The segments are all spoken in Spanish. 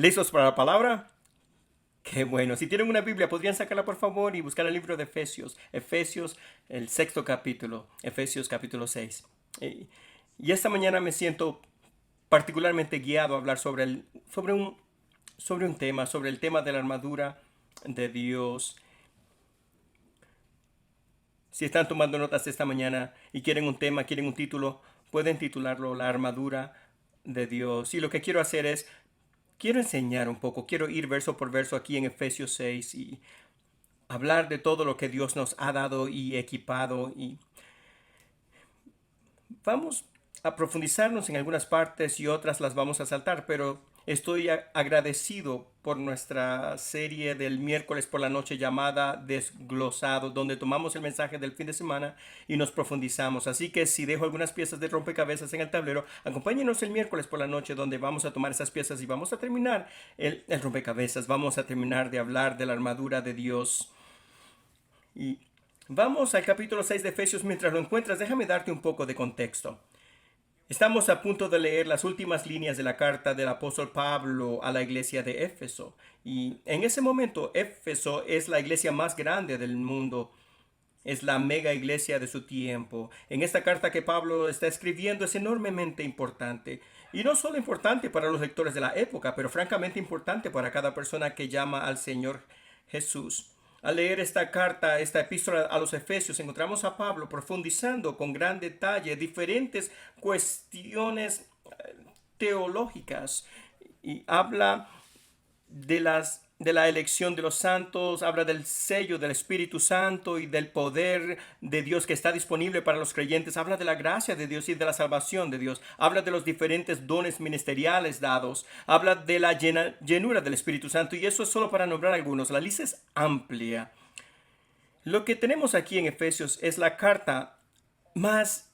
¿Listos para la palabra? Qué bueno. Si tienen una Biblia, podrían sacarla por favor y buscar el libro de Efesios. Efesios, el sexto capítulo. Efesios capítulo 6. Y esta mañana me siento particularmente guiado a hablar sobre un tema, sobre el tema de la armadura de Dios. Si están tomando notas esta mañana y quieren un tema, quieren un título, pueden titularlo La armadura de Dios. Y lo que quiero hacer es, quiero enseñar un poco, quiero ir verso por verso aquí en Efesios 6 y hablar de todo lo que Dios nos ha dado y equipado. Y vamos a profundizarnos en algunas partes y otras las vamos a saltar, pero estoy agradecido por nuestra serie del miércoles por la noche llamada Desglosado, donde tomamos el mensaje del fin de semana y nos profundizamos. Así que si dejo algunas piezas de rompecabezas en el tablero, acompáñenos el miércoles por la noche donde vamos a tomar esas piezas y vamos a terminar el rompecabezas. Vamos a terminar de hablar de la armadura de Dios. Y vamos al capítulo 6 de Efesios. Mientras lo encuentras, déjame darte un poco de contexto. Estamos a punto de leer las últimas líneas de la carta del apóstol Pablo a la iglesia de Éfeso. Y en ese momento, Éfeso es la iglesia más grande del mundo. Es la mega iglesia de su tiempo. En esta carta que Pablo está escribiendo es enormemente importante. Y no solo importante para los lectores de la época, pero francamente importante para cada persona que llama al Señor Jesús. Al leer esta carta, esta epístola a los Efesios, encontramos a Pablo profundizando con gran detalle diferentes cuestiones teológicas y habla de la elección de los santos, habla del sello del Espíritu Santo y del poder de Dios que está disponible para los creyentes, habla de la gracia de Dios y de la salvación de Dios, habla de los diferentes dones ministeriales dados, habla de la llenura del Espíritu Santo, y eso es solo para nombrar algunos. La lista es amplia. Lo que tenemos aquí en Efesios es la carta más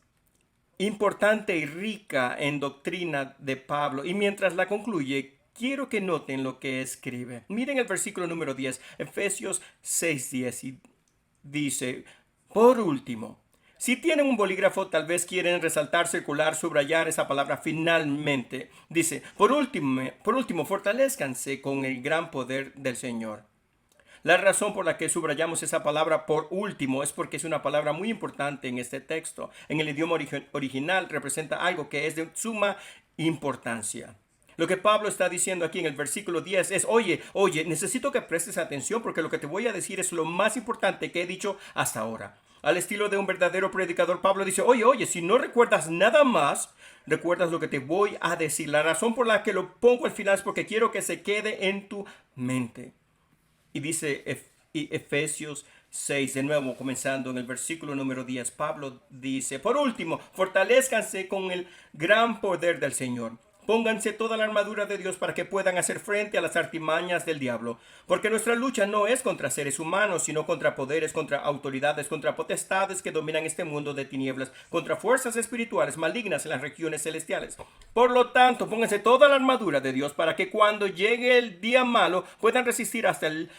importante y rica en doctrina de Pablo, y mientras la concluye, quiero que noten lo que escribe. Miren el versículo número 10, Efesios 6:10, y dice: por último, si tienen un bolígrafo, tal vez quieren resaltar, circular, subrayar esa palabra finalmente. Dice: por último, fortalezcanse con el gran poder del Señor. La razón por la que subrayamos esa palabra por último es porque es una palabra muy importante en este texto. En el idioma original representa algo que es de suma importancia. Lo que Pablo está diciendo aquí en el versículo 10 es: oye, necesito que prestes atención porque lo que te voy a decir es lo más importante que he dicho hasta ahora. Al estilo de un verdadero predicador, Pablo dice: oye, si no recuerdas nada más, recuerdas lo que te voy a decir. La razón por la que lo pongo al final es porque quiero que se quede en tu mente. Y dice Efesios 6, de nuevo comenzando en el versículo número 10, Pablo dice: por último, fortalezcanse con el gran poder del Señor. Pónganse toda la armadura de Dios para que puedan hacer frente a las artimañas del diablo. Porque nuestra lucha no es contra seres humanos, sino contra poderes, contra autoridades, contra potestades que dominan este mundo de tinieblas, contra fuerzas espirituales malignas en las regiones celestiales. Por lo tanto, pónganse toda la armadura de Dios para que cuando llegue el día malo puedan resistir hasta el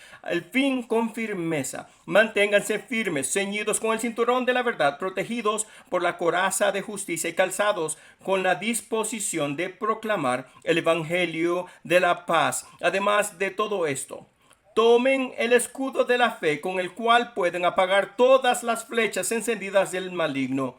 fin con firmeza. Manténganse firmes, ceñidos con el cinturón de la verdad, protegidos por la coraza de justicia y calzados con la disposición de proclamar el evangelio de la paz. Además de todo esto, tomen el escudo de la fe con el cual pueden apagar todas las flechas encendidas del maligno.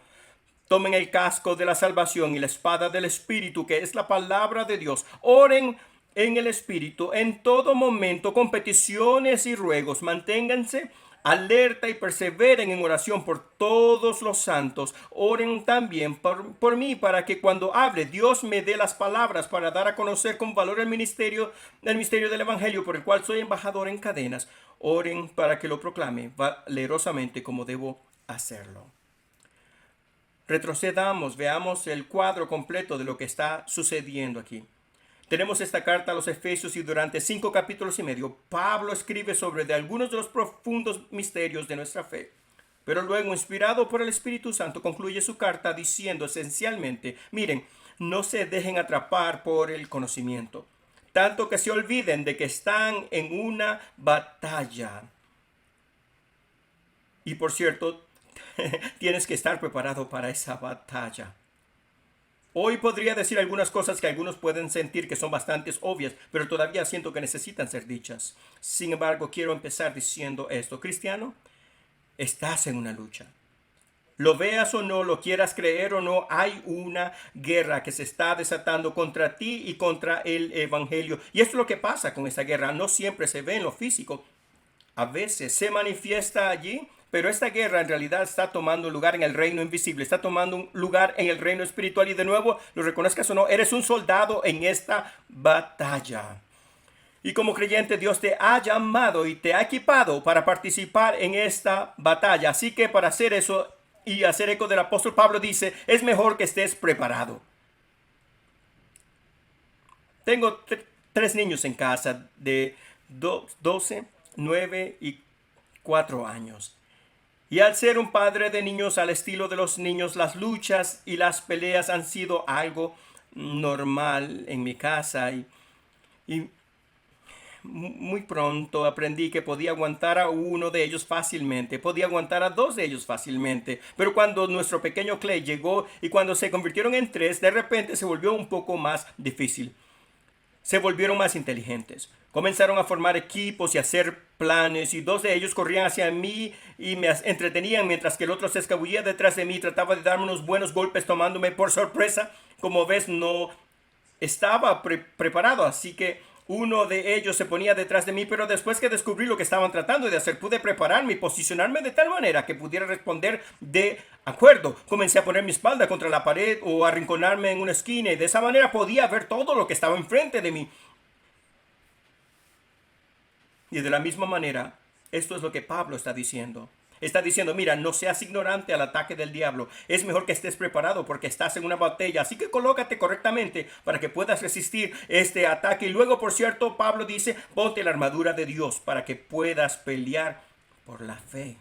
Tomen el casco de la salvación y la espada del Espíritu, que es la palabra de Dios. Oren en el Espíritu en todo momento con peticiones y ruegos. Manténganse alerta y perseveren en oración por todos los santos. Oren también por mí, para que cuando hable Dios me dé las palabras para dar a conocer con valor el misterio del Evangelio, por el cual soy embajador en cadenas. Oren para que lo proclame valerosamente como debo hacerlo. Retrocedamos, veamos el cuadro completo de lo que está sucediendo aquí. Tenemos esta carta a los Efesios y durante 5 capítulos y medio Pablo escribe sobre algunos de los profundos misterios de nuestra fe. Pero luego, inspirado por el Espíritu Santo, concluye su carta diciendo esencialmente: miren, no se dejen atrapar por el conocimiento, tanto que se olviden de que están en una batalla. Y por cierto, tienes que estar preparado para esa batalla. Hoy podría decir algunas cosas que algunos pueden sentir que son bastante obvias, pero todavía siento que necesitan ser dichas. Sin embargo, quiero empezar diciendo esto. Cristiano, estás en una lucha. Lo veas o no, lo quieras creer o no, hay una guerra que se está desatando contra ti y contra el evangelio. Y esto es lo que pasa con esa guerra. No siempre se ve en lo físico. A veces se manifiesta allí, pero esta guerra en realidad está tomando lugar en el reino invisible, está tomando un lugar en el reino espiritual. Y de nuevo, lo reconozcas o no, eres un soldado en esta batalla. Y como creyente, Dios te ha llamado y te ha equipado para participar en esta batalla. Así que para hacer eso y hacer eco del apóstol Pablo dice, es mejor que estés preparado. Tengo tres niños en casa de 12, 9 y 4 años. Y al ser un padre de niños al estilo de los niños, las luchas y las peleas han sido algo normal en mi casa. Y muy pronto aprendí que podía aguantar a uno de ellos fácilmente, podía aguantar a dos de ellos fácilmente. Pero cuando nuestro pequeño Clay llegó y cuando se convirtieron en tres, de repente se volvió un poco más difícil. Se volvieron más inteligentes. Comenzaron a formar equipos y a hacer planes y dos de ellos corrían hacia mí y me entretenían mientras que el otro se escabullía detrás de mí y trataba de darme unos buenos golpes tomándome por sorpresa. Como ves, no estaba preparado, así que uno de ellos se ponía detrás de mí, pero después que descubrí lo que estaban tratando de hacer, pude prepararme y posicionarme de tal manera que pudiera responder de acuerdo. Comencé a poner mi espalda contra la pared o a arrinconarme en una esquina y de esa manera podía ver todo lo que estaba enfrente de mí. Y de la misma manera, esto es lo que Pablo está diciendo. Está diciendo, mira, no seas ignorante al ataque del diablo. Es mejor que estés preparado porque estás en una batalla. Así que colócate correctamente para que puedas resistir este ataque. Y luego, por cierto, Pablo dice, ponte la armadura de Dios para que puedas pelear por la fe.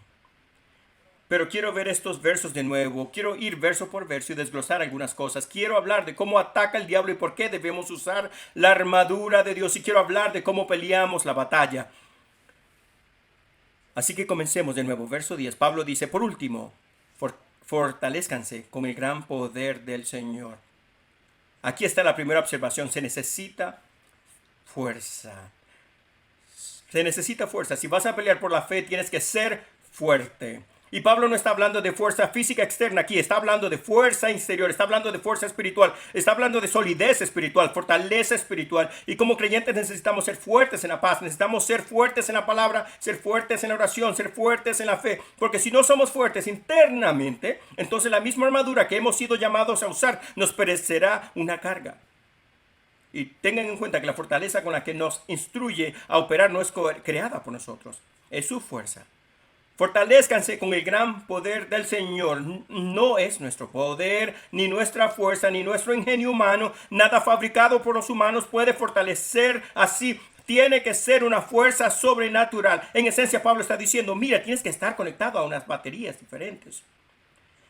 Pero quiero ver estos versos de nuevo. Quiero ir verso por verso y desglosar algunas cosas. Quiero hablar de cómo ataca el diablo y por qué debemos usar la armadura de Dios. Y quiero hablar de cómo peleamos la batalla. Así que comencemos de nuevo. Verso 10. Pablo dice, por último, fortalezcanse con el gran poder del Señor. Aquí está la primera observación. Se necesita fuerza. Se necesita fuerza. Si vas a pelear por la fe, tienes que ser fuerte. Y Pablo no está hablando de fuerza física externa aquí, está hablando de fuerza interior, está hablando de fuerza espiritual, está hablando de solidez espiritual, fortaleza espiritual. Y como creyentes necesitamos ser fuertes en la paz, necesitamos ser fuertes en la palabra, ser fuertes en la oración, ser fuertes en la fe. Porque si no somos fuertes internamente, entonces la misma armadura que hemos sido llamados a usar nos parecerá una carga. Y tengan en cuenta que la fortaleza con la que nos instruye a operar no es creada por nosotros, es su fuerza. Fortalezcanse con el gran poder del Señor. No es nuestro poder, ni nuestra fuerza, ni nuestro ingenio humano. Nada fabricado por los humanos puede fortalecer así. Tiene que ser una fuerza sobrenatural. En esencia, Pablo está diciendo, mira, tienes que estar conectado a unas baterías diferentes.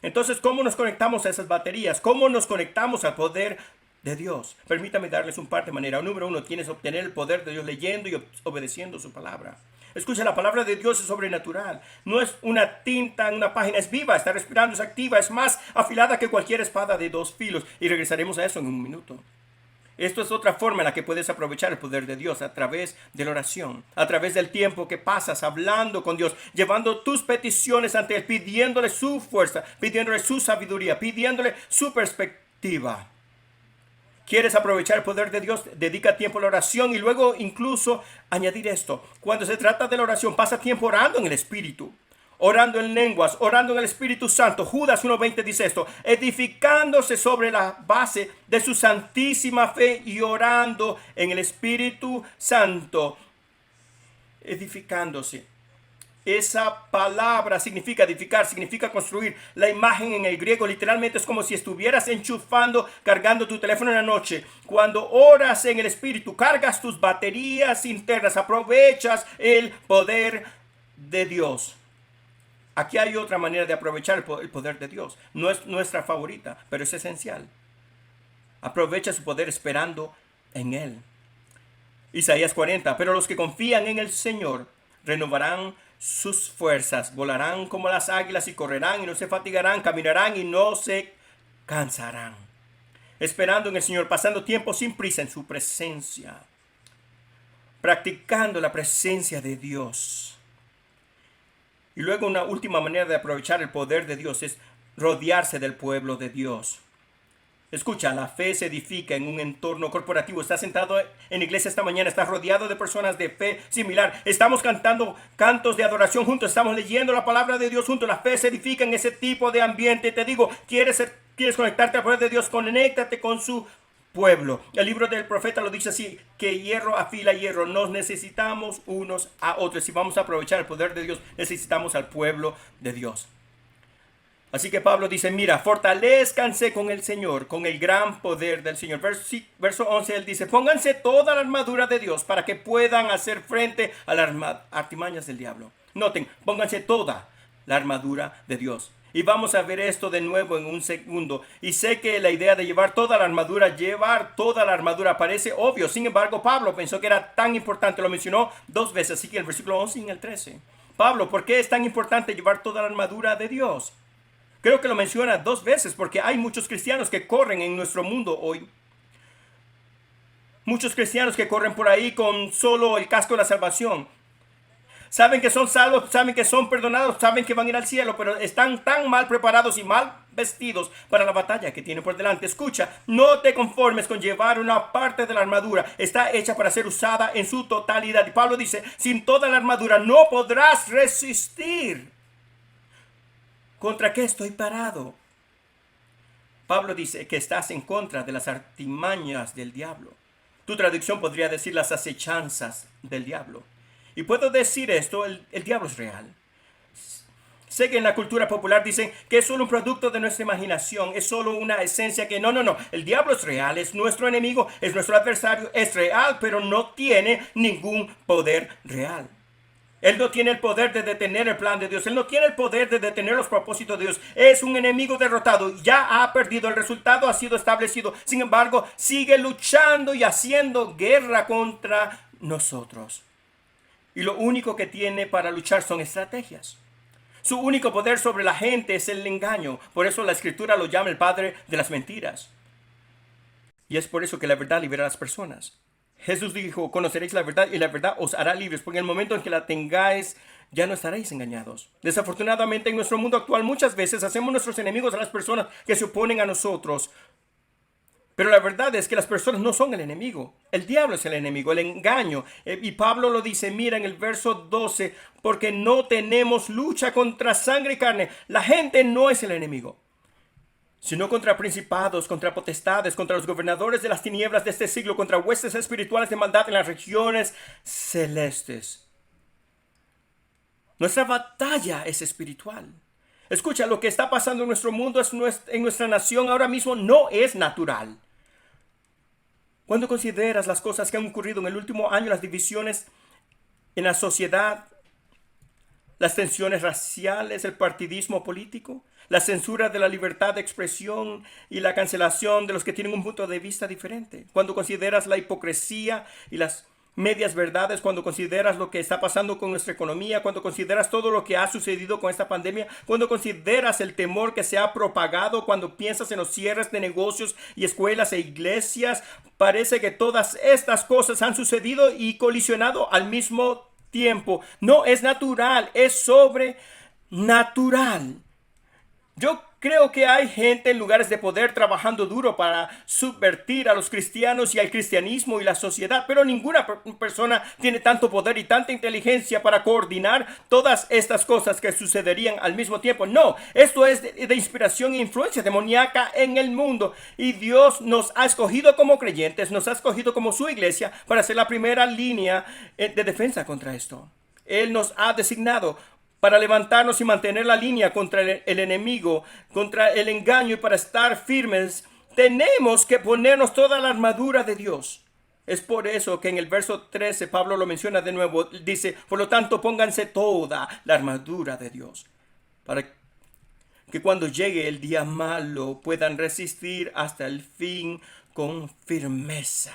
Entonces, ¿cómo nos conectamos a esas baterías? ¿Cómo nos conectamos al poder de Dios? Permítame darles un par de maneras. Número uno, tienes que obtener el poder de Dios leyendo y obedeciendo su palabra. Escucha, la palabra de Dios es sobrenatural. No es una tinta en una página, es viva, está respirando, es activa, es más afilada que cualquier espada de dos filos. Y regresaremos a eso en un minuto. Esto es otra forma en la que puedes aprovechar el poder de Dios, a través de la oración, a través del tiempo que pasas hablando con Dios, llevando tus peticiones ante Él, pidiéndole su fuerza, pidiéndole su sabiduría, pidiéndole su perspectiva. ¿Quieres aprovechar el poder de Dios? Dedica tiempo a la oración y luego incluso añadir esto. Cuando se trata de la oración, pasa tiempo orando en el Espíritu, orando en lenguas, orando en el Espíritu Santo. Judas 1:20 dice esto, edificándose sobre la base de su santísima fe y orando en el Espíritu Santo. Edificándose. Esa palabra significa edificar, significa construir. La imagen en el griego literalmente es como si estuvieras enchufando, cargando tu teléfono en la noche. Cuando oras en el Espíritu, cargas tus baterías internas, aprovechas el poder de Dios. Aquí hay otra manera de aprovechar el poder de Dios. No es nuestra favorita, pero es esencial. Aprovecha su poder esperando en Él. Isaías 40, pero los que confían en el Señor renovarán sus fuerzas, volarán como las águilas y correrán y no se fatigarán, caminarán y no se cansarán. esperando en el Señor, pasando tiempo sin prisa en su presencia, practicando la presencia de Dios. Y luego una última manera de aprovechar el poder de Dios es rodearse del pueblo de Dios. Escucha, la fe se edifica en un entorno corporativo. Estás sentado en iglesia esta mañana, estás rodeado de personas de fe similar. Estamos cantando cantos de adoración juntos, estamos leyendo la palabra de Dios juntos. La fe se edifica en ese tipo de ambiente. Te digo, ¿quieres conectarte al poder de Dios? Conéctate con su pueblo. El libro del profeta lo dice así, que hierro afila hierro. Nos necesitamos unos a otros. Si vamos a aprovechar el poder de Dios, necesitamos al pueblo de Dios. Así que Pablo dice, mira, fortalezcanse con el Señor, con el gran poder del Señor. Verso 11, él dice, pónganse toda la armadura de Dios para que puedan hacer frente a las artimañas del diablo. Noten, pónganse toda la armadura de Dios. Y vamos a ver esto de nuevo en un segundo. Y sé que la idea de llevar toda la armadura parece obvio. Sin embargo, Pablo pensó que era tan importante, lo mencionó 2 veces, así que en el versículo 11 y en el 13. Pablo, ¿por qué es tan importante llevar toda la armadura de Dios? Creo que lo menciona 2 veces porque hay muchos cristianos que corren en nuestro mundo hoy. Muchos cristianos que corren por ahí con solo el casco de la salvación. Saben que son salvos, saben que son perdonados, saben que van a ir al cielo, pero están tan mal preparados y mal vestidos para la batalla que tienen por delante. Escucha, no te conformes con llevar una parte de la armadura. Está hecha para ser usada en su totalidad. Y Pablo dice, sin toda la armadura no podrás resistir. ¿Contra qué estoy parado? Pablo dice que estás en contra de las artimañas del diablo. Tu traducción podría decir las acechanzas del diablo. Y puedo decir esto, el diablo es real. Sé que en la cultura popular dicen que es solo un producto de nuestra imaginación, es solo una esencia que no. El diablo es real, es nuestro enemigo, es nuestro adversario, es real, pero no tiene ningún poder real. Él no tiene el poder de detener el plan de Dios. Él no tiene el poder de detener los propósitos de Dios. Es un enemigo derrotado. Ya ha perdido. El resultado ha sido establecido. Sin embargo, sigue luchando y haciendo guerra contra nosotros. Y lo único que tiene para luchar son estrategias. Su único poder sobre la gente es el engaño. Por eso la Escritura lo llama el padre de las mentiras. Y es por eso que la verdad libera a las personas. Jesús dijo, conoceréis la verdad y la verdad os hará libres, porque en el momento en que la tengáis, ya no estaréis engañados. Desafortunadamente en nuestro mundo actual muchas veces hacemos nuestros enemigos a las personas que se oponen a nosotros. Pero la verdad es que las personas no son el enemigo. El diablo es el enemigo, el engaño. Y Pablo lo dice, mira en el verso 12, porque no tenemos lucha contra sangre y carne. La gente no es el enemigo, sino contra principados, contra potestades, contra los gobernadores de las tinieblas de este siglo, contra huestes espirituales de maldad en las regiones celestes. Nuestra batalla es espiritual. Escucha, lo que está pasando en nuestro mundo, en nuestra nación ahora mismo, no es natural. Cuando consideras las cosas que han ocurrido en el último año, las divisiones en la sociedad, las tensiones raciales, el partidismo político, la censura de la libertad de expresión y la cancelación de los que tienen un punto de vista diferente. Cuando consideras la hipocresía y las medias verdades, cuando consideras lo que está pasando con nuestra economía, cuando consideras todo lo que ha sucedido con esta pandemia, cuando consideras el temor que se ha propagado, cuando piensas en los cierres de negocios y escuelas e iglesias, parece que todas estas cosas han sucedido y colisionado al mismo tiempo. No es natural, es sobrenatural. Yo creo que hay gente en lugares de poder trabajando duro para subvertir a los cristianos y al cristianismo y la sociedad, pero ninguna persona tiene tanto poder y tanta inteligencia para coordinar todas estas cosas que sucederían al mismo tiempo. No, esto es de inspiración e influencia demoníaca en el mundo, y Dios nos ha escogido como creyentes, nos ha escogido como su iglesia para ser la primera línea de defensa contra esto. Él nos ha designado para levantarnos y mantener la línea contra el enemigo, contra el engaño, y para estar firmes, tenemos que ponernos toda la armadura de Dios. Es por eso que en el verso 13 Pablo lo menciona de nuevo. Dice, por lo tanto, pónganse toda la armadura de Dios, para que cuando llegue el día malo puedan resistir hasta el fin con firmeza.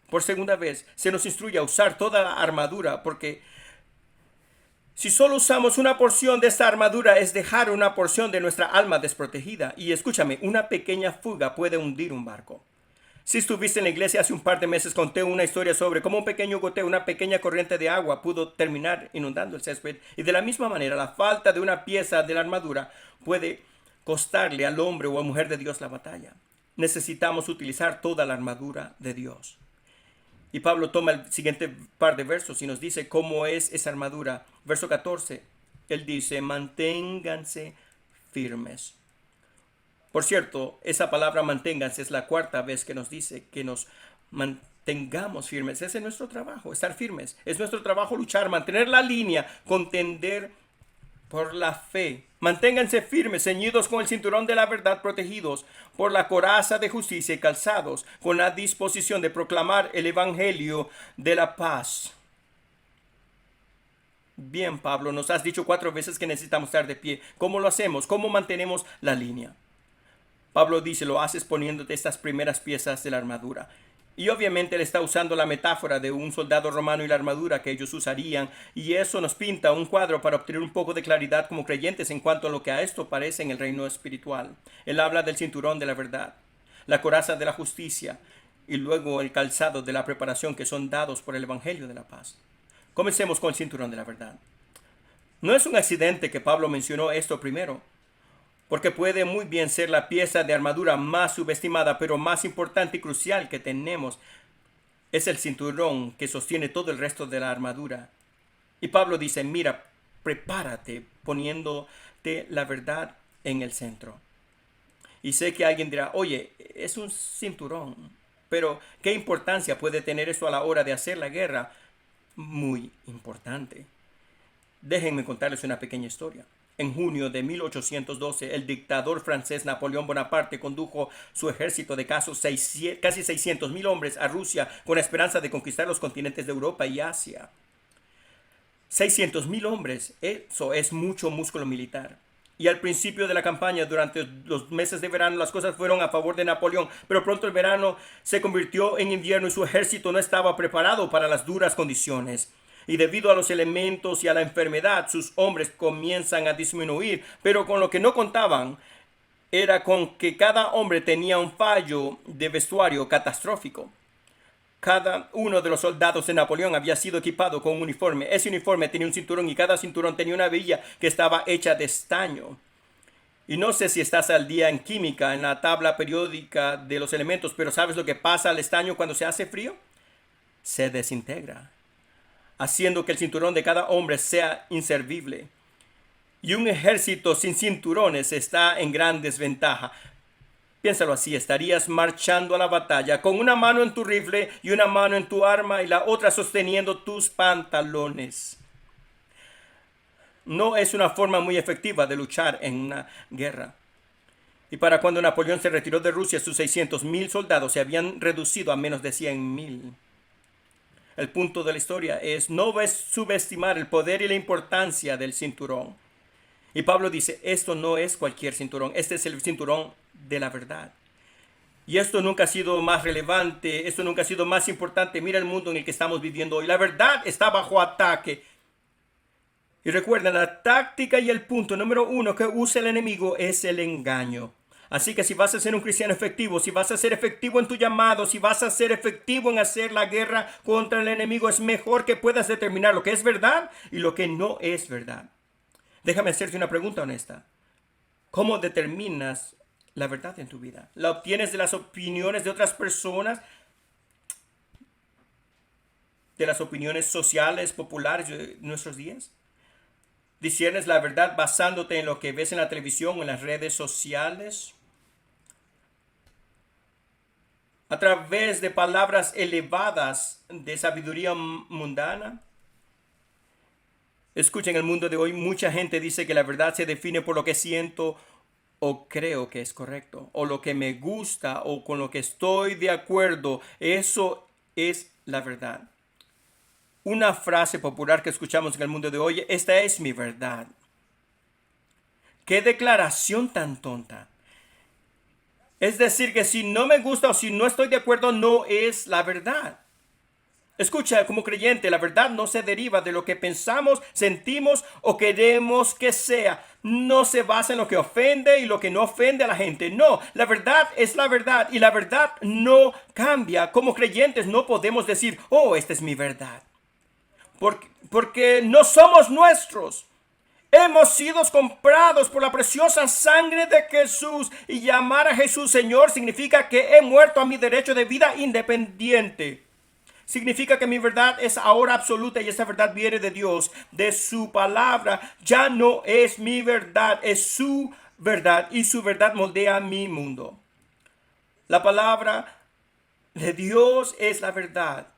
Por segunda vez se nos instruye a usar toda la armadura, porque Si solo usamos una porción de esta armadura, es dejar una porción de nuestra alma desprotegida. Y escúchame, una pequeña fuga puede hundir un barco. Si estuviste en la iglesia hace un par de meses, conté una historia sobre cómo un pequeño goteo, una pequeña corriente de agua pudo terminar inundando el césped. Y de la misma manera, la falta de una pieza de la armadura puede costarle al hombre o a la mujer de Dios la batalla. Necesitamos utilizar toda la armadura de Dios. Y Pablo toma el siguiente par de versos y nos dice cómo es esa armadura. Verso 14, él dice, manténganse firmes. Por cierto, esa palabra manténganse es la cuarta vez que nos dice que nos mantengamos firmes. Ese es nuestro trabajo, estar firmes. Es nuestro trabajo luchar, mantener la línea, contender por la fe. Manténganse firmes, ceñidos con el cinturón de la verdad, protegidos por la coraza de justicia y calzados con la disposición de proclamar el evangelio de la paz. Bien, Pablo, nos has dicho 4 veces que necesitamos estar de pie. ¿Cómo lo hacemos? ¿Cómo mantenemos la línea? Pablo dice, lo haces poniéndote estas primeras piezas de la armadura. Y obviamente él está usando la metáfora de un soldado romano y la armadura que ellos usarían. Y eso nos pinta un cuadro para obtener un poco de claridad como creyentes en cuanto a lo que a esto parece en el reino espiritual. Él habla del cinturón de la verdad, la coraza de la justicia y luego el calzado de la preparación que son dados por el evangelio de la paz. Comencemos con el cinturón de la verdad. No es un accidente que Pablo mencionó esto primero, porque puede muy bien ser la pieza de armadura más subestimada, pero más importante y crucial que tenemos. Es el cinturón que sostiene todo el resto de la armadura. Y Pablo dice, mira, prepárate poniéndote la verdad en el centro. Y sé que alguien dirá, oye, es un cinturón, pero ¿qué importancia puede tener eso a la hora de hacer la guerra? Muy importante. Déjenme contarles una pequeña historia. En junio de 1812, el dictador francés Napoleón Bonaparte condujo su ejército de casi 600,000 hombres a Rusia con la esperanza de conquistar los continentes de Europa y Asia. 600,000 hombres, eso es mucho músculo militar. Y al principio de la campaña, durante los meses de verano, las cosas fueron a favor de Napoleón, pero pronto el verano se convirtió en invierno y su ejército no estaba preparado para las duras condiciones. Y debido a los elementos y a la enfermedad, sus hombres comienzan a disminuir, pero con lo que no contaban era con que cada hombre tenía un fallo de vestuario catastrófico. Cada uno de los soldados de Napoleón había sido equipado con un uniforme. Ese uniforme tenía un cinturón y cada cinturón tenía una hebilla que estaba hecha de estaño. Y no sé si estás al día en química, en la tabla periódica de los elementos, pero ¿sabes lo que pasa al estaño cuando se hace frío? Se desintegra, haciendo que el cinturón de cada hombre sea inservible. Y un ejército sin cinturones está en gran desventaja. Piénsalo así, estarías marchando a la batalla con una mano en tu rifle y una mano en tu arma y la otra sosteniendo tus pantalones. No es una forma muy efectiva de luchar en una guerra. Y para cuando Napoleón se retiró de Rusia, sus 600,000 soldados se habían reducido a menos de 100,000. El punto de la historia es no subestimar el poder y la importancia del cinturón. Y Pablo dice, esto no es cualquier cinturón, este es el cinturón de la verdad. Y esto nunca ha sido más relevante, esto nunca ha sido más importante. Mira el mundo en el que estamos viviendo hoy. La verdad está bajo ataque. Y recuerden, la táctica y el punto número 1 que usa el enemigo es el engaño. Así que si vas a ser un cristiano efectivo, si vas a ser efectivo en tu llamado, si vas a ser efectivo en hacer la guerra contra el enemigo, es mejor que puedas determinar lo que es verdad y lo que no es verdad. Déjame hacerte una pregunta honesta. ¿Cómo determinas la verdad en tu vida? ¿La obtienes de las opiniones de otras personas? ¿De las opiniones sociales, populares de nuestros días? ¿Disiernes la verdad basándote en lo que ves en la televisión o en las redes sociales? ¿A través de palabras elevadas de sabiduría mundana? Escucha, en el mundo de hoy mucha gente dice que la verdad se define por lo que siento o creo que es correcto, o lo que me gusta, o con lo que estoy de acuerdo. Eso es la verdad. Una frase popular que escuchamos en el mundo de hoy, esta es mi verdad. ¡Qué declaración tan tonta! Es decir, que si no me gusta o si no estoy de acuerdo, no es la verdad. Escucha, como creyente, la verdad no se deriva de lo que pensamos, sentimos o queremos que sea. No se basa en lo que ofende y lo que no ofende a la gente. No, la verdad es la verdad y la verdad no cambia. Como creyentes no podemos decir, oh, esta es mi verdad. Porque no somos nuestros. Hemos sido comprados por la preciosa sangre de Jesús, y llamar a Jesús Señor significa que he muerto a mi derecho de vida independiente. Significa que mi verdad es ahora absoluta y esa verdad viene de Dios, de su palabra. Ya no es mi verdad, es su verdad y su verdad moldea mi mundo. La palabra de Dios es la verdad.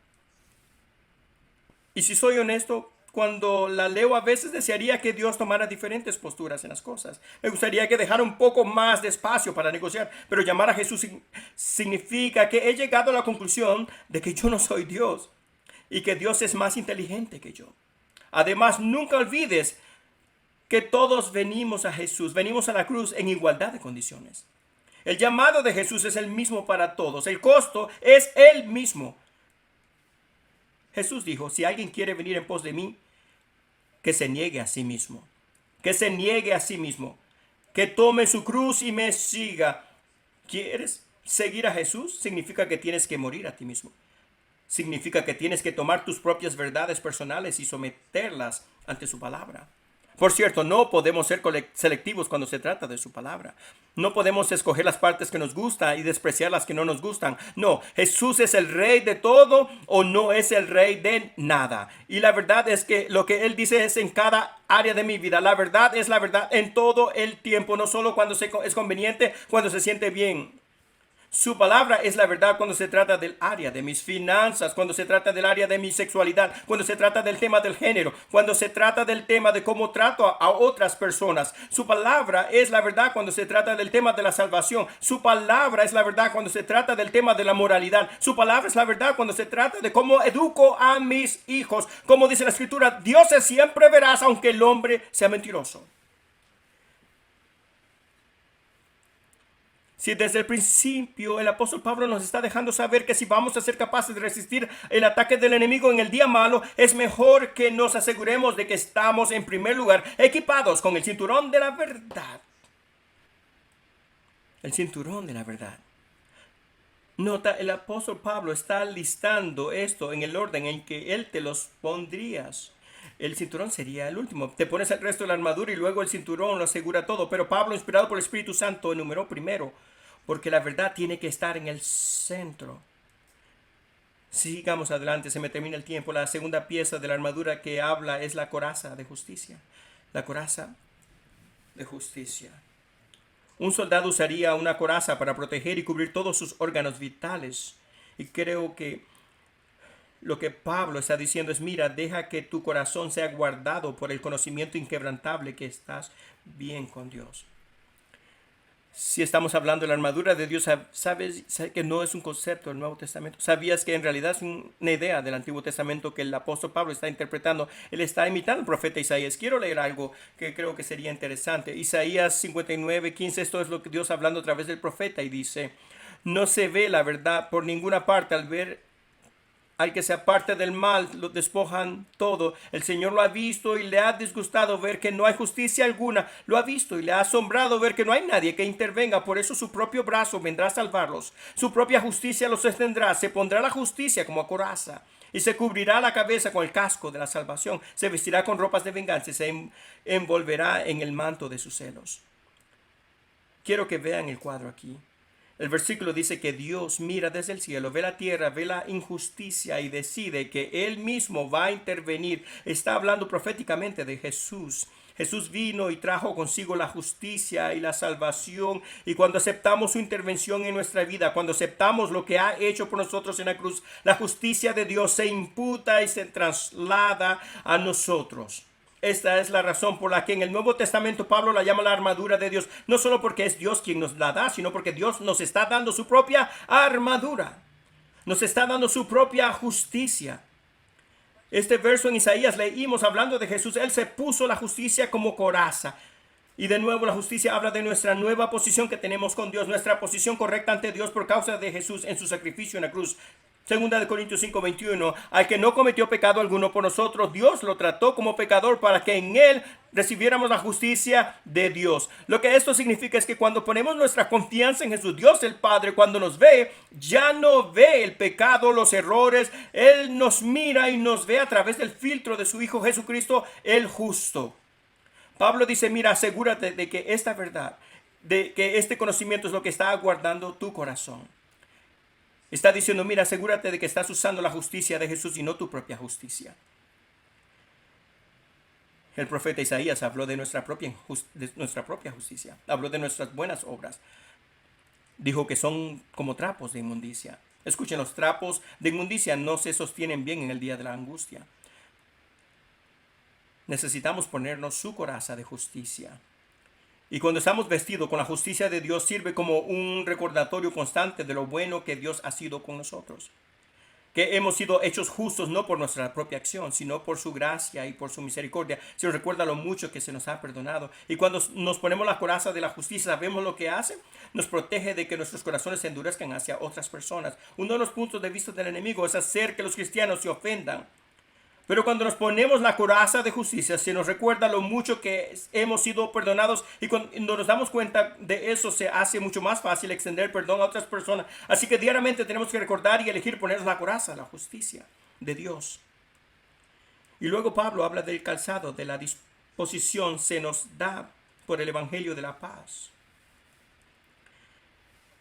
Y si soy honesto, cuando la leo a veces desearía que Dios tomara diferentes posturas en las cosas. Me gustaría que dejara un poco más de espacio para negociar, pero llamar a Jesús significa que he llegado a la conclusión de que yo no soy Dios y que Dios es más inteligente que yo. Además, nunca olvides que todos venimos a Jesús, venimos a la cruz en igualdad de condiciones. El llamado de Jesús es el mismo para todos, el costo es el mismo. Jesús dijo, si alguien quiere venir en pos de mí, que se niegue a sí mismo, que se niegue a sí mismo, que tome su cruz y me siga. ¿Quieres seguir a Jesús? Significa que tienes que morir a ti mismo. Significa que tienes que tomar tus propias verdades personales y someterlas ante su palabra. Por cierto, no podemos ser selectivos cuando se trata de su palabra. No podemos escoger las partes que nos gustan y despreciar las que no nos gustan. No, Jesús es el rey de todo o no es el rey de nada. Y la verdad es que lo que Él dice es en cada área de mi vida. La verdad es la verdad en todo el tiempo, no solo cuando es conveniente, cuando se siente bien. Su palabra es la verdad cuando se trata del área de mis finanzas, cuando se trata del área de mi sexualidad, cuando se trata del tema del género, cuando se trata del tema de cómo trato a otras personas. Su palabra es la verdad cuando se trata del tema de la salvación. Su palabra es la verdad cuando se trata del tema de la moralidad. Su palabra es la verdad cuando se trata de cómo educo a mis hijos. Como dice la Escritura, Dios es siempre veraz aunque el hombre sea mentiroso. Si desde el principio el apóstol Pablo nos está dejando saber que si vamos a ser capaces de resistir el ataque del enemigo en el día malo, es mejor que nos aseguremos de que estamos en primer lugar equipados con el cinturón de la verdad. El cinturón de la verdad. Nota, el apóstol Pablo está listando esto en el orden en que él te los pondrías. El cinturón sería el último. Te pones el resto de la armadura y luego el cinturón lo asegura todo. Pero Pablo, inspirado por el Espíritu Santo, enumeró primero, porque la verdad tiene que estar en el centro. Sigamos adelante, se me termina el tiempo. La segunda pieza de la armadura que habla es la coraza de justicia. La coraza de justicia. Un soldado usaría una coraza para proteger y cubrir todos sus órganos vitales. Y creo que lo que Pablo está diciendo es, mira, deja que tu corazón sea guardado por el conocimiento inquebrantable que estás bien con Dios. Si estamos hablando de la armadura de Dios, sabes que no es un concepto del Nuevo Testamento. ¿Sabías que en realidad es una idea del Antiguo Testamento que el apóstol Pablo está interpretando? Él está imitando al profeta Isaías. Quiero leer algo que creo que sería interesante. Isaías 59:15, esto es lo que Dios hablando a través del profeta y dice, no se ve la verdad por ninguna parte al que se aparte del mal, lo despojan todo. El Señor lo ha visto y le ha disgustado ver que no hay justicia alguna. Lo ha visto y le ha asombrado ver que no hay nadie que intervenga. Por eso su propio brazo vendrá a salvarlos. Su propia justicia los sostendrá. Se pondrá la justicia como coraza y se cubrirá la cabeza con el casco de la salvación. Se vestirá con ropas de venganza y se envolverá en el manto de sus celos. Quiero que vean el cuadro aquí. El versículo dice que Dios mira desde el cielo, ve la tierra, ve la injusticia y decide que Él mismo va a intervenir. Está hablando proféticamente de Jesús. Jesús vino y trajo consigo la justicia y la salvación. Y cuando aceptamos su intervención en nuestra vida, cuando aceptamos lo que ha hecho por nosotros en la cruz, la justicia de Dios se imputa y se traslada a nosotros. Esta es la razón por la que en el Nuevo Testamento Pablo la llama la armadura de Dios. No solo porque es Dios quien nos la da, sino porque Dios nos está dando su propia armadura. Nos está dando su propia justicia. Este verso en Isaías leímos hablando de Jesús. Él se puso la justicia como coraza. Y de nuevo la justicia habla de nuestra nueva posición que tenemos con Dios. Nuestra posición correcta ante Dios por causa de Jesús en su sacrificio en la cruz. Segunda de Corintios 5:21, al que no cometió pecado alguno por nosotros, Dios lo trató como pecador para que en él recibiéramos la justicia de Dios. Lo que esto significa es que cuando ponemos nuestra confianza en Jesús, Dios el Padre, cuando nos ve, ya no ve el pecado, los errores. Él nos mira y nos ve a través del filtro de su Hijo Jesucristo, el justo. Pablo dice, mira, asegúrate de que esta verdad, de que este conocimiento es lo que está guardando tu corazón. Está diciendo, mira, asegúrate de que estás usando la justicia de Jesús y no tu propia justicia. El profeta Isaías habló de nuestra propia justicia. Habló de nuestras buenas obras. Dijo que son como trapos de inmundicia. Escuchen, los trapos de inmundicia no se sostienen bien en el día de la angustia. Necesitamos ponernos su coraza de justicia. Y cuando estamos vestidos con la justicia de Dios, sirve como un recordatorio constante de lo bueno que Dios ha sido con nosotros. Que hemos sido hechos justos no por nuestra propia acción, sino por su gracia y por su misericordia. Se nos recuerda lo mucho que se nos ha perdonado. Y cuando nos ponemos la coraza de la justicia, ¿sabemos lo que hace? Nos protege de que nuestros corazones se endurezcan hacia otras personas. Uno de los puntos de vista del enemigo es hacer que los cristianos se ofendan. Pero cuando nos ponemos la coraza de justicia, se nos recuerda lo mucho que hemos sido perdonados, y cuando nos damos cuenta de eso, se hace mucho más fácil extender perdón a otras personas. Así que diariamente tenemos que recordar y elegir ponernos la coraza, la justicia de Dios. Y luego Pablo habla del calzado, de la disposición se nos da por el Evangelio de la paz.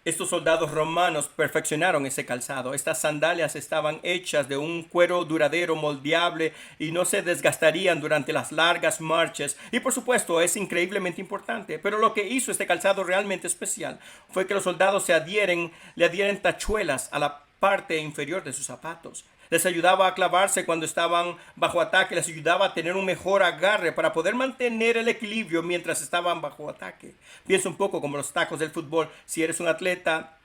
Estos soldados romanos perfeccionaron ese calzado. Estas sandalias estaban hechas de un cuero duradero, moldeable, y no se desgastarían durante las largas marchas. Y por supuesto es increíblemente importante. Pero lo que hizo este calzado realmente especial fue que los soldados le adhieren tachuelas a la parte inferior de sus zapatos. Les ayudaba a clavarse cuando estaban bajo ataque, les ayudaba a tener un mejor agarre para poder mantener el equilibrio mientras estaban bajo ataque. Piensa un poco como los tacos del fútbol. Si eres un atleta,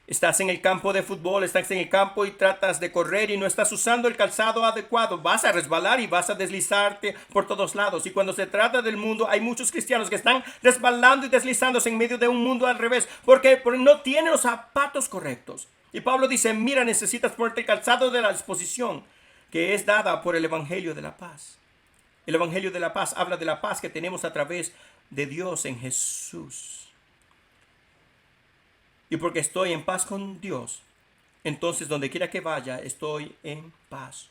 estás en el campo de fútbol, estás en el campo y tratas de correr y no estás usando el calzado adecuado, vas a resbalar y vas a deslizarte por todos lados. Y cuando se trata del mundo, hay muchos cristianos que están resbalando y deslizándose en medio de un mundo al revés. Porque no tienen los zapatos correctos. Y Pablo dice, mira, necesitas ponerte el calzado de la disposición que es dada por el Evangelio de la paz. El Evangelio de la paz habla de la paz que tenemos a través de Dios en Jesús. Y porque estoy en paz con Dios, entonces donde quiera que vaya, estoy en paz.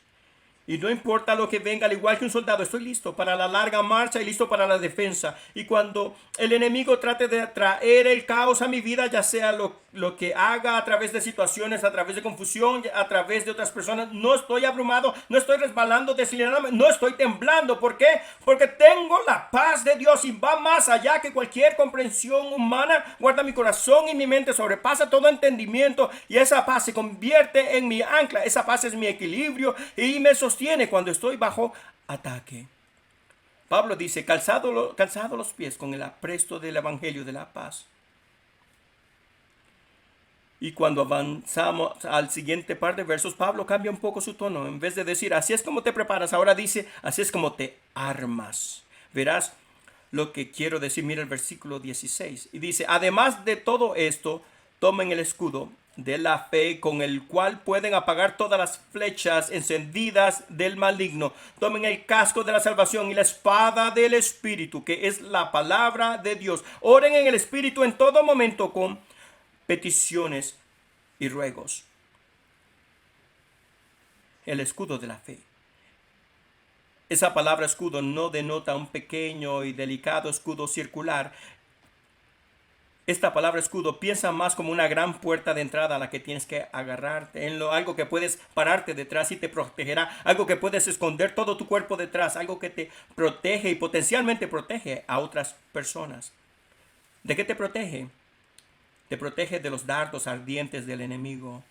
Y no importa lo que venga, al igual que un soldado, estoy listo para la larga marcha y listo para la defensa. Y cuando el enemigo trate de traer el caos a mi vida, ya sea lo que haga a través de situaciones, a través de confusión, a través de otras personas, no estoy abrumado, no estoy resbalando, deslizándome, no estoy temblando. ¿Por qué? Porque tengo la paz de Dios y va más allá que cualquier comprensión humana. Guarda mi corazón y mi mente, sobrepasa todo entendimiento, y esa paz se convierte en mi ancla. Esa paz es mi equilibrio y me sostiene cuando estoy bajo ataque. Pablo dice, calzado los pies con el apresto del Evangelio de la paz. Y cuando avanzamos al siguiente par de versos, Pablo cambia un poco su tono. En vez de decir, así es como te preparas, ahora dice, así es como te armas. Verás lo que quiero decir. Mira el versículo 16. Y dice, además de todo esto, tomen el escudo de la fe con el cual pueden apagar todas las flechas encendidas del maligno. Tomen el casco de la salvación y la espada del Espíritu, que es la palabra de Dios. Oren en el Espíritu en todo momento con peticiones y ruegos. El escudo de la fe. Esa palabra escudo no denota un pequeño y delicado escudo circular. Esta palabra escudo piensa más como una gran puerta de entrada a la que tienes que agarrarte, algo que puedes pararte detrás y te protegerá, algo que puedes esconder todo tu cuerpo detrás, algo que te protege y potencialmente protege a otras personas. ¿De qué te protege? Te protege de los dardos ardientes del enemigo.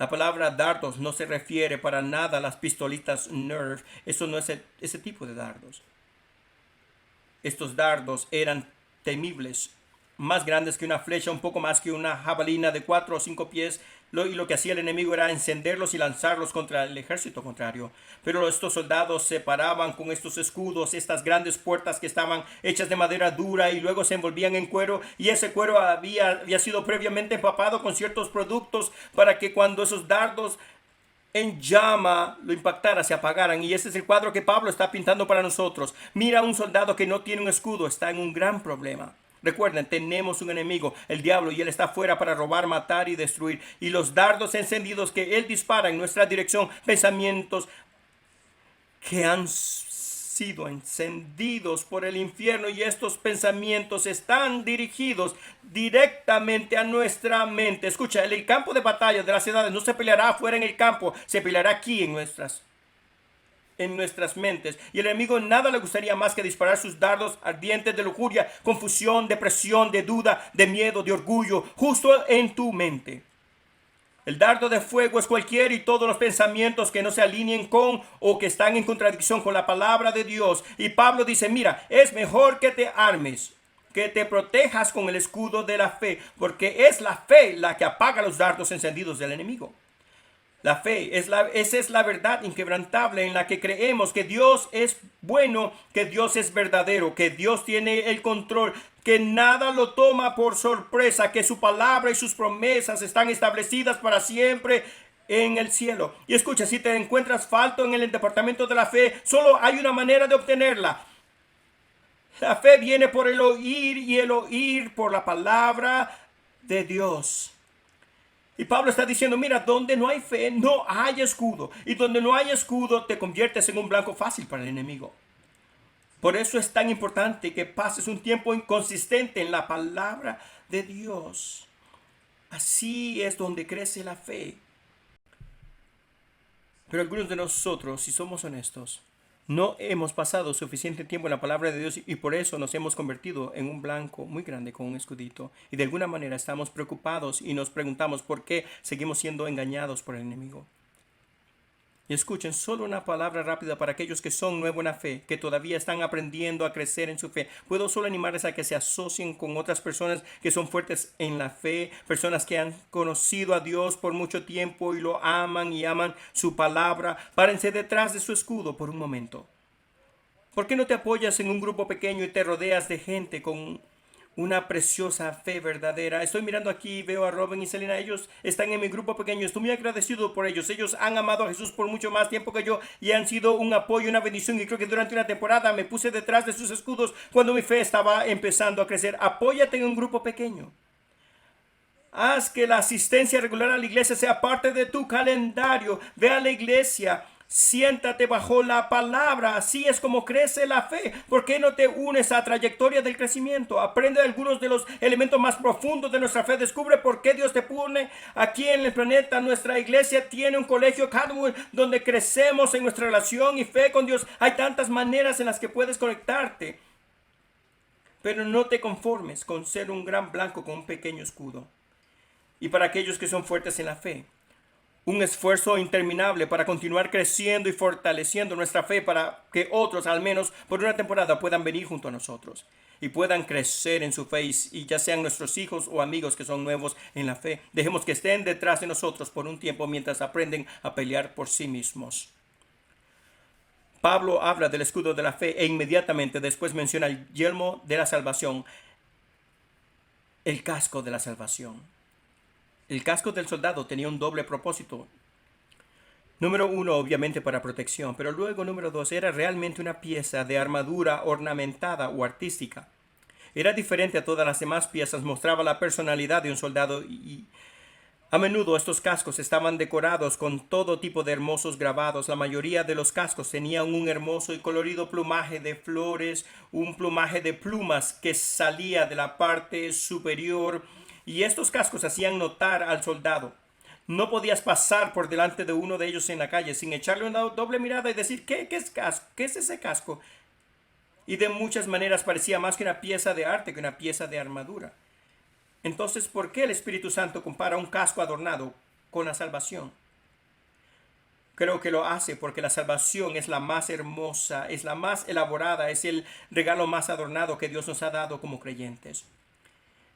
La palabra dardos no se refiere para nada a las pistolitas Nerf. Eso no es ese tipo de dardos. Estos dardos eran temibles, más grandes que una flecha, un poco más que una jabalina de 4 o 5 pies. Y lo que hacía el enemigo era encenderlos y lanzarlos contra el ejército contrario. Pero estos soldados se paraban con estos escudos, estas grandes puertas que estaban hechas de madera dura y luego se envolvían en cuero, y ese cuero había sido previamente empapado con ciertos productos para que cuando esos dardos en llama lo impactara, se apagaran. Y ese es el cuadro que Pablo está pintando para nosotros. Mira, un soldado que no tiene un escudo está en un gran problema. Recuerden, tenemos un enemigo, el diablo, y él está fuera para robar, matar y destruir. Y los dardos encendidos que él dispara en nuestra dirección, pensamientos que han sido encendidos por el infierno, y estos pensamientos están dirigidos directamente a nuestra mente. Escucha, el campo de batalla de las ciudades no se peleará afuera en el campo, se peleará aquí en nuestras mentes. Y el enemigo nada le gustaría más que disparar sus dardos ardientes de lujuria, confusión, depresión, de duda, de miedo, de orgullo, justo en tu mente. El dardo de fuego es cualquier y todos los pensamientos que no se alineen con o que están en contradicción con la palabra de Dios. Y Pablo dice, mira, es mejor que te armes, que te protejas con el escudo de la fe, porque es la fe la que apaga los dardos encendidos del enemigo. La fe, esa es la verdad inquebrantable en la que creemos que Dios es bueno, que Dios es verdadero, que Dios tiene el control, que nada lo toma por sorpresa, que su palabra y sus promesas están establecidas para siempre en el cielo. Y escucha, si te encuentras falto en el departamento de la fe, solo hay una manera de obtenerla. La fe viene por el oír y el oír por la palabra de Dios. Y Pablo está diciendo, mira, donde no hay fe, no hay escudo. Y donde no hay escudo, te conviertes en un blanco fácil para el enemigo. Por eso es tan importante que pases un tiempo inconsistente en la palabra de Dios. Así es donde crece la fe. Pero algunos de nosotros, si somos honestos, no hemos pasado suficiente tiempo en la palabra de Dios, y por eso nos hemos convertido en un blanco muy grande con un escudito. Y de alguna manera estamos preocupados y nos preguntamos por qué seguimos siendo engañados por el enemigo. Y escuchen, solo una palabra rápida para aquellos que son nuevos en la fe, que todavía están aprendiendo a crecer en su fe. Puedo solo animarles a que se asocien con otras personas que son fuertes en la fe, personas que han conocido a Dios por mucho tiempo y lo aman y aman su palabra. Párense detrás de su escudo por un momento. ¿Por qué no te apoyas en un grupo pequeño y te rodeas de gente con una preciosa fe verdadera? Estoy mirando aquí y veo a Robin y Selena. Ellos están en mi grupo pequeño. Estoy muy agradecido por ellos. Ellos han amado a Jesús por mucho más tiempo que yo y han sido un apoyo, una bendición. Y creo que durante una temporada me puse detrás de sus escudos cuando mi fe estaba empezando a crecer. Apóyate en un grupo pequeño. Haz que la asistencia regular a la iglesia sea parte de tu calendario. Ve a la iglesia. Siéntate bajo la palabra. Así es como crece la fe. ¿Por qué no te unes a la trayectoria del crecimiento? Aprende algunos de los elementos más profundos de nuestra fe. Descubre por qué Dios te pone aquí en el planeta. Nuestra iglesia tiene un colegio Cadwood donde crecemos en nuestra relación y fe con Dios. Hay tantas maneras en las que puedes conectarte. Pero no te conformes con ser un gran blanco con un pequeño escudo. Y para aquellos que son fuertes en la fe, un esfuerzo interminable para continuar creciendo y fortaleciendo nuestra fe para que otros, al menos por una temporada, puedan venir junto a nosotros y puedan crecer en su fe, y ya sean nuestros hijos o amigos que son nuevos en la fe. Dejemos que estén detrás de nosotros por un tiempo mientras aprenden a pelear por sí mismos. Pablo habla del escudo de la fe e inmediatamente después menciona el yelmo de la salvación, el casco de la salvación. El casco del soldado tenía un doble propósito. Número 1, obviamente para protección, pero luego número 2, era realmente una pieza de armadura ornamentada o artística. Era diferente a todas las demás piezas, mostraba la personalidad de un soldado, y a menudo estos cascos estaban decorados con todo tipo de hermosos grabados. La mayoría de los cascos tenían un hermoso y colorido plumaje de flores, un plumaje de plumas que salía de la parte superior. Y estos cascos hacían notar al soldado. No podías pasar por delante de uno de ellos en la calle sin echarle una doble mirada y decir, ¿qué es ese casco? Y de muchas maneras parecía más que una pieza de arte que una pieza de armadura. Entonces, ¿por qué el Espíritu Santo compara un casco adornado con la salvación? Creo que lo hace porque la salvación es la más hermosa, es la más elaborada, es el regalo más adornado que Dios nos ha dado como creyentes.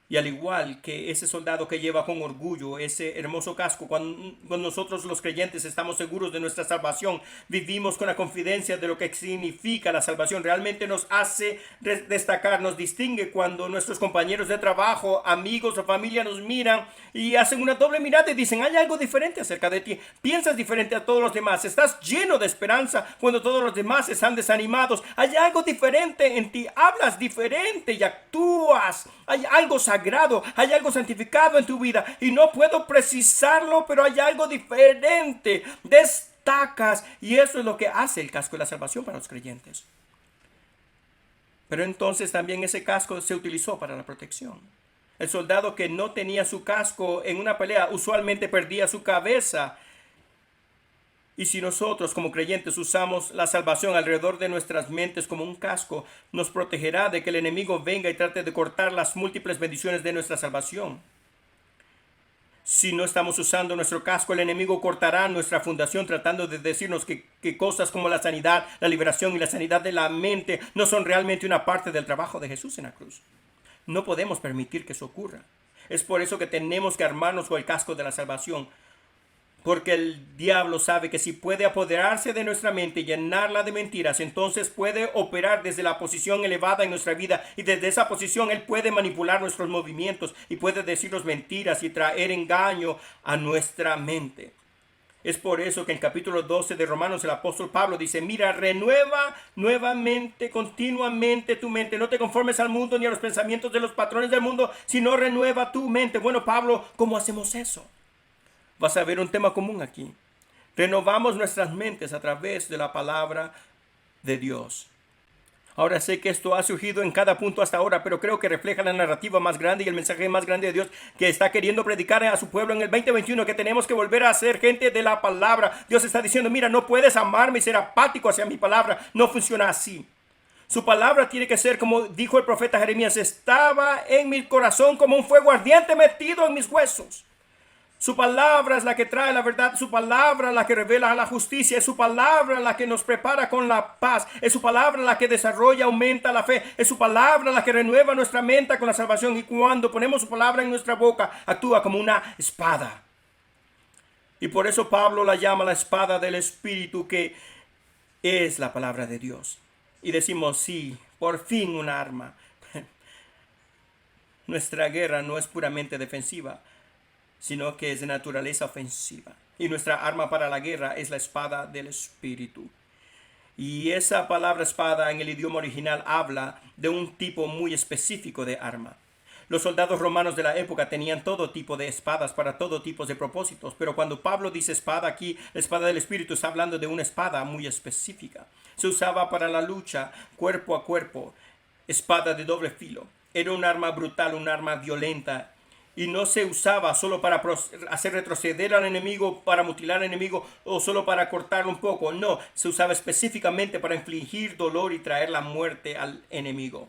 Y al igual que ese soldado que lleva con orgullo ese hermoso casco, cuando nosotros los creyentes estamos seguros de nuestra salvación, vivimos con la confidencia de lo que significa la salvación, realmente nos hace destacar, nos distingue cuando nuestros compañeros de trabajo, amigos o familia nos miran y hacen una doble mirada y dicen, hay algo diferente acerca de ti, piensas diferente a todos los demás, estás lleno de esperanza cuando todos los demás están desanimados, hay algo diferente en ti, hablas diferente y actúas, hay algo sagrado, hay algo santificado en tu vida y no puedo precisarlo, pero hay algo diferente, destacas, y eso es lo que hace el casco de la salvación para los creyentes. Pero entonces también ese casco se utilizó para la protección. El soldado que no tenía su casco en una pelea usualmente perdía su cabeza. Y si nosotros como creyentes usamos la salvación alrededor de nuestras mentes como un casco, nos protegerá de que el enemigo venga y trate de cortar las múltiples bendiciones de nuestra salvación. Si no estamos usando nuestro casco, el enemigo cortará nuestra fundación tratando de decirnos que cosas como la sanidad, la liberación y la sanidad de la mente no son realmente una parte del trabajo de Jesús en la cruz. No podemos permitir que eso ocurra. Es por eso que tenemos que armarnos con el casco de la salvación. Porque el diablo sabe que si puede apoderarse de nuestra mente y llenarla de mentiras, entonces puede operar desde la posición elevada en nuestra vida. Y desde esa posición él puede manipular nuestros movimientos y puede decirnos mentiras y traer engaño a nuestra mente. Es por eso que en el capítulo 12 de Romanos el apóstol Pablo dice, mira, renueva nuevamente, continuamente tu mente. No te conformes al mundo ni a los pensamientos de los patrones del mundo, sino renueva tu mente. Bueno, Pablo, ¿cómo hacemos eso? Vas a ver un tema común aquí. Renovamos nuestras mentes a través de la palabra de Dios. Ahora sé que esto ha surgido en cada punto hasta ahora, pero creo que refleja la narrativa más grande y el mensaje más grande de Dios que está queriendo predicar a su pueblo en el 2021, que tenemos que volver a ser gente de la palabra. Dios está diciendo, mira, no puedes amarme y ser apático hacia mi palabra. No funciona así. Su palabra tiene que ser como dijo el profeta Jeremías, estaba en mi corazón como un fuego ardiente metido en mis huesos. Su palabra es la que trae la verdad, su palabra la que revela la justicia, es su palabra la que nos prepara con la paz, es su palabra la que desarrolla, aumenta la fe, es su palabra la que renueva nuestra mente con la salvación y cuando ponemos su palabra en nuestra boca, actúa como una espada. Y por eso Pablo la llama la espada del Espíritu, que es la palabra de Dios. Y decimos, sí, por fin un arma. Nuestra guerra no es puramente defensiva, sino que es de naturaleza ofensiva. Y nuestra arma para la guerra es la espada del Espíritu. Y esa palabra espada en el idioma original habla de un tipo muy específico de arma. Los soldados romanos de la época tenían todo tipo de espadas para todo tipo de propósitos, pero cuando Pablo dice espada aquí, la espada del Espíritu está hablando de una espada muy específica. Se usaba para la lucha cuerpo a cuerpo, espada de doble filo. Era un arma brutal, un arma violenta. Y no se usaba solo para hacer retroceder al enemigo, para mutilar al enemigo o solo para cortarlo un poco. No, se usaba específicamente para infligir dolor y traer la muerte al enemigo.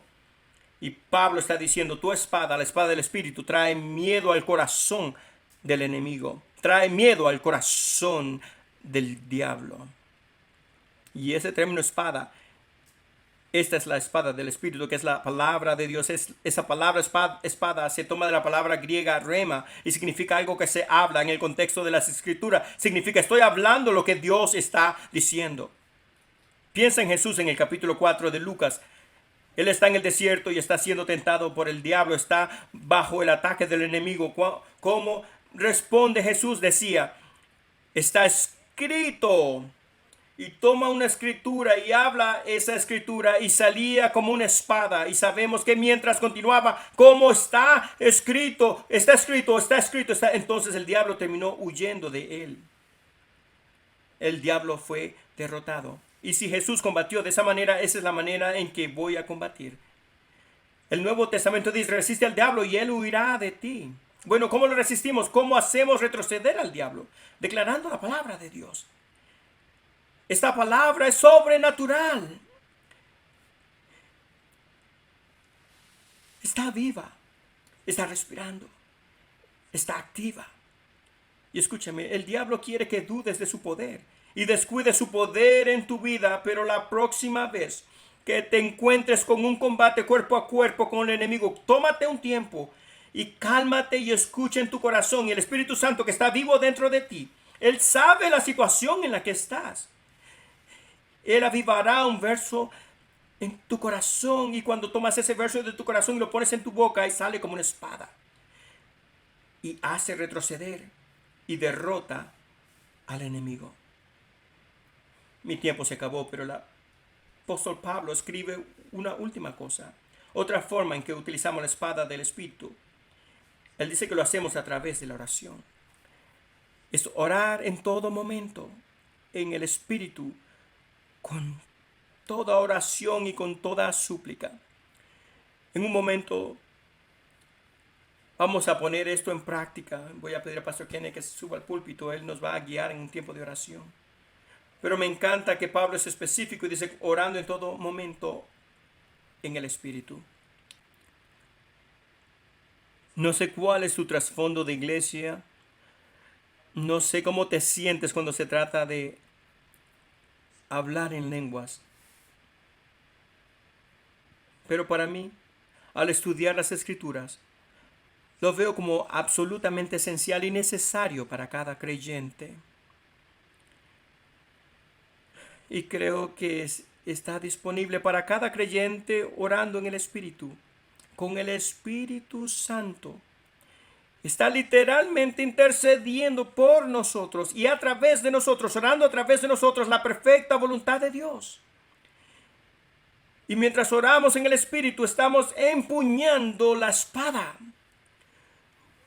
Y Pablo está diciendo, tu espada, la espada del Espíritu, trae miedo al corazón del enemigo. Trae miedo al corazón del diablo. Y ese término espada, esta es la espada del Espíritu, que es la palabra de Dios. Esa palabra espada se toma de la palabra griega rema y significa algo que se habla en el contexto de las Escrituras. Significa estoy hablando lo que Dios está diciendo. Piensa en Jesús en el capítulo 4 de Lucas. Él está en el desierto y está siendo tentado por el diablo. Está bajo el ataque del enemigo. ¿Cómo responde Jesús? Decía, está escrito. Y toma una escritura y habla esa escritura y salía como una espada. Y sabemos que mientras continuaba, como está escrito, está escrito, está escrito, está. Entonces el diablo terminó huyendo de él. El diablo fue derrotado. Y si Jesús combatió de esa manera, esa es la manera en que voy a combatir. El Nuevo Testamento dice, resiste al diablo y él huirá de ti. Bueno, ¿cómo lo resistimos? ¿Cómo hacemos retroceder al diablo? Declarando la palabra de Dios. Esta palabra es sobrenatural. Está viva. Está respirando. Está activa. Y escúchame, el diablo quiere que dudes de su poder y descuides su poder en tu vida, pero la próxima vez que te encuentres con un combate cuerpo a cuerpo con el enemigo, tómate un tiempo y cálmate y escucha en tu corazón. Y el Espíritu Santo que está vivo dentro de ti, Él sabe la situación en la que estás. Él avivará un verso en tu corazón, y cuando tomas ese verso de tu corazón y lo pones en tu boca, y sale como una espada y hace retroceder y derrota al enemigo. Mi tiempo se acabó, pero el apóstol Pablo escribe una última cosa, otra forma en que utilizamos la espada del Espíritu. Él dice que lo hacemos a través de la oración. Es orar en todo momento en el Espíritu, con toda oración y con toda súplica. En un momento vamos a poner esto en práctica. Voy a pedir al pastor Kenneth que suba al púlpito. Él nos va a guiar en un tiempo de oración. Pero me encanta que Pablo es específico y dice orando en todo momento en el Espíritu. No sé cuál es tu trasfondo de iglesia. No sé cómo te sientes cuando se trata de hablar en lenguas. Pero para mí, al estudiar las Escrituras, lo veo como absolutamente esencial y necesario para cada creyente. Y creo que está disponible para cada creyente orando en el Espíritu, con el Espíritu Santo. Está literalmente intercediendo por nosotros y a través de nosotros, orando a través de nosotros la perfecta voluntad de Dios. Y mientras oramos en el Espíritu, estamos empuñando la espada.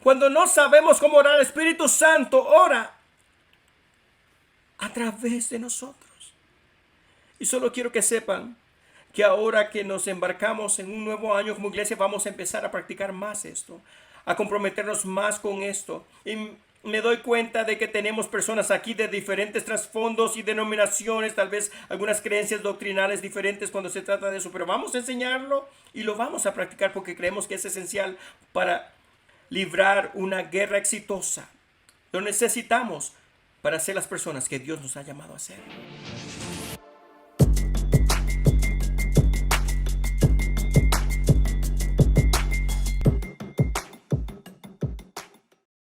Cuando no sabemos cómo orar, el Espíritu Santo ora a través de nosotros. Y solo quiero que sepan que ahora que nos embarcamos en un nuevo año como iglesia, vamos a empezar a practicar más esto, a comprometernos más con esto. Y me doy cuenta de que tenemos personas aquí de diferentes trasfondos y denominaciones, tal vez algunas creencias doctrinales diferentes cuando se trata de eso, pero vamos a enseñarlo y lo vamos a practicar porque creemos que es esencial para librar una guerra exitosa. Lo necesitamos para ser las personas que Dios nos ha llamado a ser.